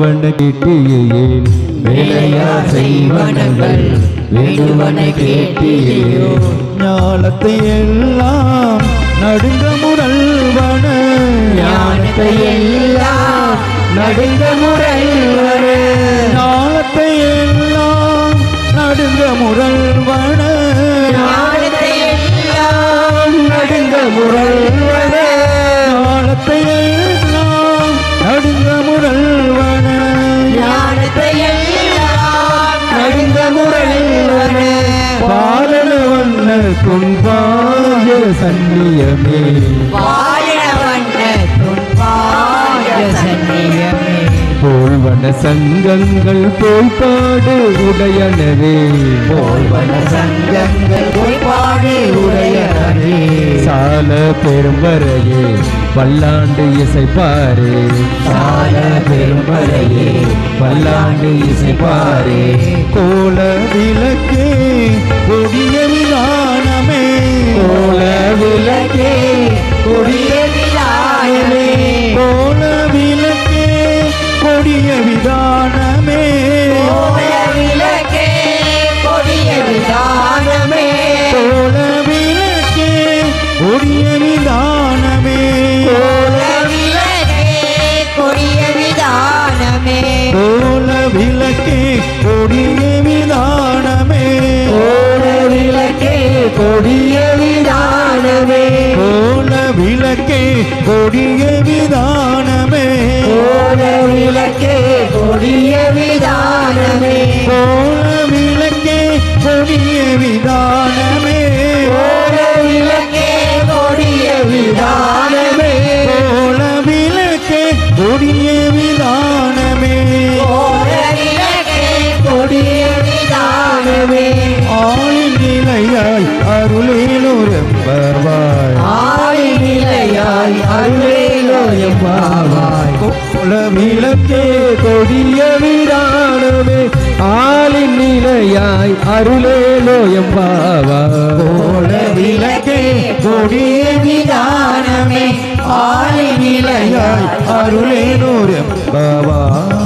வேண்டுவன கேட்டியேன் வேலையா செய்வனங்கள் வேண்டுவன கேட்டியேன் ஞானத்தை எல்லாம் நடுங்க முரல்வன ஞானத்தை எல்லாம் நடுங்க முரல்வன ஞானத்தை எல்லாம் நடுங்க முரல்வன ஞானத்தை எல்லாம் நடுங்க முரல்வன ஞானத்தை எல்லாம் நடுங்க முரல்வன ஞானத்தை எல்லாம் நடுங்க முரல்வன பாலன வண்ண துன்பாய சன்னியமே பாலன வண்ண துன்பாய சன்னியமே போல்வன சங்கங்கள் போய்பாடு உடையனவே போல்வன சங்கங்கள் போய்பாடு உடையனவே சால பெரும்பரையே பல்லாண்டு இசைப்பாரே சால பெரும்பரையே பல்லாண்டு இசைப்பாரே கோல விளக்கே கொடிய விதானமே கோல விளக்கே கொடிய விதானமே கோல விளக்கே கொடிய விதானமே கோல விளக்கே கொடிய விதானமே கோல விளக்கே கொடிய விதானமே கோல விளக்கே கொடிய விதானமே கோல விளக்கே கொடிய விதானமே கோல விளக்கே கொடிய விதானமே கோல விளக்கே கொடிய விதானமே கோல விளக்கே கொடிய விதானமே கோல விளக்கே கொடிய விதானமே கோல விளக்கே கொடிய விதானமே கோல விளக்கே கொடிய விதானமே கோல விளக்கே கொடிய விதானமே ஆளின் நிலையாய் அருளேலோரெம்பவாய் ஆளின் நிலையாய் அருளேலோரெம்பாவாய் கோல விளக்கே கொடிய விதானமே ஆளின் நிலையாய் அருளேலோரெம்பவாய் கோல விளக்கே கொடிய விதானமே ஆளின் நிலையாய் அருளேலோரெம்பவாய்